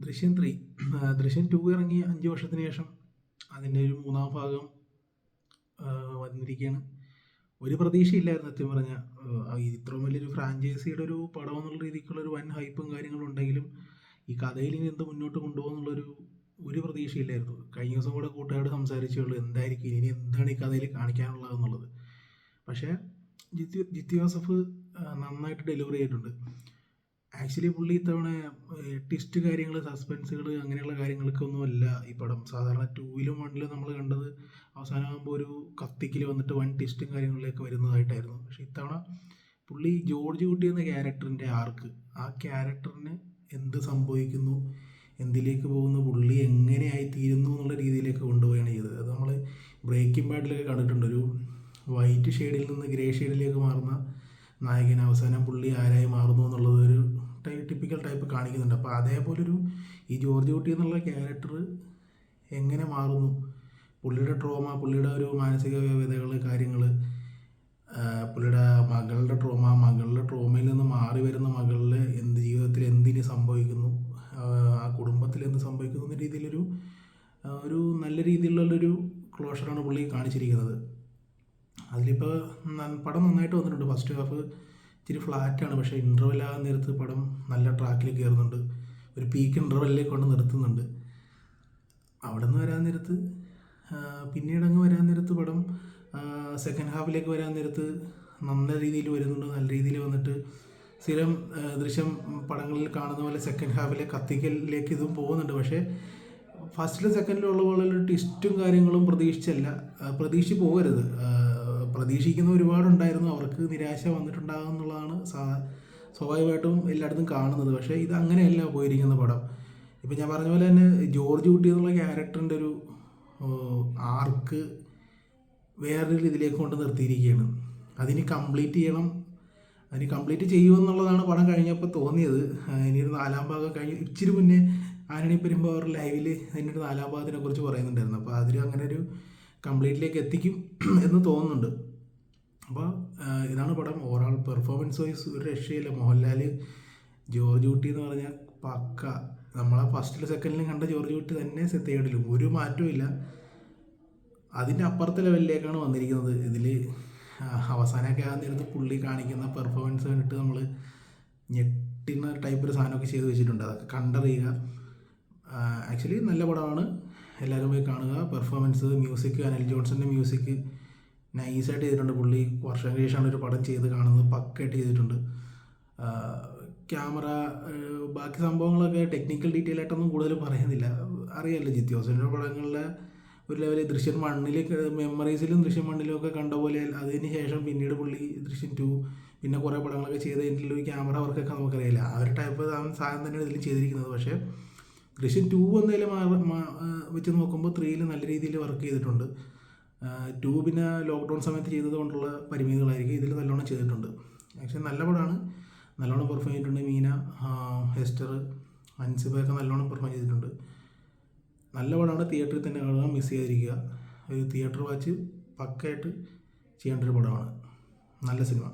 ദൃശ്യം 3 ദൃശ്യം 2 ഇറങ്ങി 5 വർഷത്തിന് ശേഷം അതിൻ്റെ ഒരു മൂന്നാം ഭാഗം വന്നിരിക്കുകയാണ്. ഒരു പ്രതീക്ഷയില്ലായിരുന്നു സത്യം പറഞ്ഞാൽ. ഇത്രയും വലിയൊരു ഫ്രാഞ്ചൈസിയുടെ ഒരു പടം എന്നുള്ള രീതിക്കുള്ളൊരു വൻ ഹൈപ്പും കാര്യങ്ങളും ഉണ്ടെങ്കിലും ഈ കഥയിൽ ഇനി എന്ത് മുന്നോട്ട് കൊണ്ടുപോകുന്നുള്ളൊരു പ്രതീക്ഷയില്ലായിരുന്നു. കഴിഞ്ഞ ദിവസം കൂടെ കൂട്ടുകാരോട് സംസാരിച്ചുള്ളൂ എന്തായിരിക്കും ഇനി എന്താണ് ഈ കഥയിൽ കാണിക്കാനുള്ളതെന്നുള്ളത്. പക്ഷേ ജിത്തു ജോസഫ് നന്നായിട്ട് ഡെലിവറി ചെയ്തിട്ടുണ്ട്. ആക്ച്വലി പുള്ളി ഇത്തവണ ട്വിസ്റ്റ് കാര്യങ്ങൾ, സസ്പെൻസുകൾ അങ്ങനെയുള്ള കാര്യങ്ങൾക്കൊന്നുമല്ല ഈ പടം. സാധാരണ 2ലും 1ലും നമ്മൾ കണ്ടത് അവസാനമാകുമ്പോൾ ഒരു കത്തിക്കൽ വന്നിട്ട് വൻ ട്വിസ്റ്റും കാര്യങ്ങളിലേക്ക് വരുന്നതായിട്ടായിരുന്നു. പക്ഷേ ഇത്തവണ പുള്ളി ജോർജ് കുട്ടി എന്ന ക്യാരക്ടറിൻ്റെ ആർക്ക്, ആ ക്യാരക്ടറിന് എന്ത് സംഭവിക്കുന്നു, എന്തിലേക്ക് പോകുന്നു, പുള്ളി എങ്ങനെയായി തീരുന്നു എന്നുള്ള രീതിയിലേക്ക് കൊണ്ടുപോവുകയാണ് ചെയ്തത്. അത് നമ്മൾ ബ്രേക്കിംഗ് ബാഡിലൊക്കെ കണ്ടിട്ടുണ്ട്. ഒരു വൈറ്റ് ഷെയ്ഡിൽ നിന്ന് ഗ്രേ ഷെയ്ഡിലേക്ക് മാറുന്ന നായകൻ അവസാനം പുള്ളി ആരായി മാറുന്നു എന്നുള്ളത് ഒരു ടിപ്പിക്കൽ ടൈപ്പ് കാണിക്കുന്നുണ്ട്. അപ്പോൾ അതേപോലൊരു ഈ ജോർജ് കുട്ടി എന്നുള്ള ക്യാരക്ടർ എങ്ങനെ മാറുന്നു, പുള്ളിയുടെ ട്രോമ, പുള്ളിയുടെ ഒരു മാനസിക വ്യവസ്ഥകൾ, കാര്യങ്ങൾ, പുള്ളിയുടെ മകളുടെ ട്രോമയിൽ നിന്ന് മാറി വരുന്ന മകളിൽ ജീവിതത്തിൽ എന്തിന് സംഭവിക്കുന്നു, ആ കുടുംബത്തിൽ എന്ത് സംഭവിക്കുന്നു എന്ന രീതിയിലൊരു നല്ല രീതിയിലുള്ളൊരു ക്ലോഷറാണ് പുള്ളി കാണിച്ചിരിക്കുന്നത്. അതിലിപ്പോൾ പടം നന്നായിട്ട് വന്നിട്ടുണ്ട്. ഫസ്റ്റ് ഹാഫ് ഇച്ചിരി ഫ്ലാറ്റാണ്, പക്ഷേ ഇൻ്റർവെൽ ആകാൻ നേരത്ത് പടം നല്ല ട്രാക്കിൽ കയറുന്നുണ്ട്. ഒരു പീക്ക് ഇൻ്റർവെല്ലിലേക്ക് കൊണ്ട് നിർത്തുന്നുണ്ട്. അവിടെ നിന്ന് വരാൻ നേരത്ത് പിന്നീട് വരാൻ നേരത്ത് പടം സെക്കൻഡ് ഹാഫിലേക്ക് വരാൻ നേരത്ത് നല്ല രീതിയിൽ വരുന്നുണ്ട്. നല്ല രീതിയിൽ വന്നിട്ട് സ്ഥിരം ദൃശ്യം പടങ്ങളിൽ കാണുന്ന പോലെ സെക്കൻഡ് ഹാഫിലെ കത്തിക്കലിലേക്ക് ഇതും പോകുന്നുണ്ട്. പക്ഷേ ഫസ്റ്റിലും സെക്കൻഡിലും ഉള്ള പോലെ ട്വിസ്റ്റും കാര്യങ്ങളും പ്രതീക്ഷിച്ച് പോകരുത്. പ്രതീക്ഷിക്കുന്ന ഒരുപാടുണ്ടായിരുന്നു, അവർക്ക് നിരാശ വന്നിട്ടുണ്ടാകും എന്നുള്ളതാണ് സ്വാഭാവികമായിട്ടും എല്ലായിടത്തും കാണുന്നത്. പക്ഷേ ഇത് അങ്ങനെയല്ല പോയിരിക്കുന്ന പടം. ഇപ്പം ഞാൻ പറഞ്ഞ പോലെ തന്നെ ജോർജ് കുട്ടി എന്നുള്ള ക്യാരക്ടറിൻ്റെ ഒരു ആർക്ക് വേറൊരു രീതിയിലേക്ക് കൊണ്ട് നിർത്തിയിരിക്കുകയാണ്. അതിന് കംപ്ലീറ്റ് ചെയ്യുമെന്നുള്ളതാണ് പടം കഴിഞ്ഞപ്പോൾ തോന്നിയത്. ഇനിയൊരു 4ാം ഭാഗം കഴിഞ്ഞ് ഇച്ചിരി മുന്നേ ആന്റണി പെരുമ്പാവൂർ ലൈവിൽ അതിൻ്റെ 4ാം ഭാഗത്തിനെ കുറിച്ച് പറയുന്നുണ്ടായിരുന്നു. അപ്പോൾ അതിൽ അങ്ങനെ ഒരു കംപ്ലീറ്റിലേക്ക് എത്തിക്കും എന്ന് തോന്നുന്നുണ്ട്. അപ്പോൾ ഇതാണ് പടം. ഓവറോൾ പെർഫോമൻസ് വൈസ് ഒരു രക്ഷയില്ല. മോഹൻലാൽ ജോർജ് കുട്ടി എന്ന് പറഞ്ഞാൽ പക്ക നമ്മളെ ഫസ്റ്റിലും സെക്കൻഡിലും കണ്ട ജോർജ് കുട്ടി തന്നെ തേർഡിലും ഒരു മാറ്റവും ഇല്ല. അതിൻ്റെ അപ്പുറത്തെ ലെവലിലേക്കാണ് വന്നിരിക്കുന്നത്. ഇതിൽ അവസാനമൊക്കെ ആ നേരത്ത് പുള്ളി കാണിക്കുന്ന പെർഫോമൻസ് കണ്ടിട്ട് നമ്മൾ ഞെട്ടുന്ന ടൈപ്പ് ഒരു സാധനമൊക്കെ ചെയ്ത് വെച്ചിട്ടുണ്ട്. അതൊക്കെ കണ്ടറിയുക. ആക്ച്വലി നല്ല പടമാണ്, എല്ലാവരും പോയി കാണുക. പെർഫോമൻസ്, മ്യൂസിക്, അനിൽ ജോൺസൻ്റെ മ്യൂസിക് നൈസായിട്ട് ചെയ്തിട്ടുണ്ട്. പുള്ളി വർഷങ്ങൾക്ക് ശേഷമാണ് ഒരു പടം ചെയ്ത് കാണുന്നത്, പക്കയായിട്ട് ചെയ്തിട്ടുണ്ട്. ക്യാമറ, ബാക്കി സംഭവങ്ങളൊക്കെ ടെക്നിക്കൽ ഡീറ്റെയിൽ ആയിട്ടൊന്നും കൂടുതൽ പറയുന്നില്ല. അറിയാമല്ലോ ജിത്തു ജോസഫിൻ്റെ പടങ്ങളിലെ ഒരു ലെവലിൽ ദൃശ്യം 1 മെമ്മറീസിലും ദൃശ്യം 1 ഒക്കെ കണ്ട പോലെ അതിന് ശേഷം പിന്നീട് പുള്ളി ദൃശ്യം 2 പിന്നെ കുറേ പടങ്ങളൊക്കെ ചെയ്തതിൻ്റെ ഒരു ക്യാമറ വർക്കൊക്കെ നമുക്കറിയില്ല. ആ ഒരു ടൈപ്പ് സാധനം തന്നെയാണ് ഇതിൽ ചെയ്തിരിക്കുന്നത്. പക്ഷേ ദൃശ്യം 2 എന്തായാലും വെച്ച് നോക്കുമ്പോൾ 3ൽ നല്ല രീതിയിൽ വർക്ക് ചെയ്തിട്ടുണ്ട്. 2 പിന്നെ ലോക്ക്ഡൗൺ സമയത്ത് ചെയ്തത് കൊണ്ടുള്ള പരിമിതികളായിരിക്കും. ഇതിൽ നല്ലോണം ചെയ്തിട്ടുണ്ട്. ആക്ച്വലി നല്ല പടമാണ്, നല്ലോണം പെർഫോം ചെയ്തിട്ടുണ്ട്. മീന, ഹെസ്റ്റർ, അൻസിബയൊക്കെ നല്ലോണം പെർഫോം ചെയ്തിട്ടുണ്ട്. നല്ല പടമാണ്. തിയേറ്ററിൽ തന്നെ കാണുക, മിസ് ചെയ്യാതിരിക്കുക. ഒരു തിയേറ്റർ വാച്ച് പക്കയായിട്ട് ചെയ്യേണ്ട ഒരു പടമാണ്. നല്ല സിനിമ.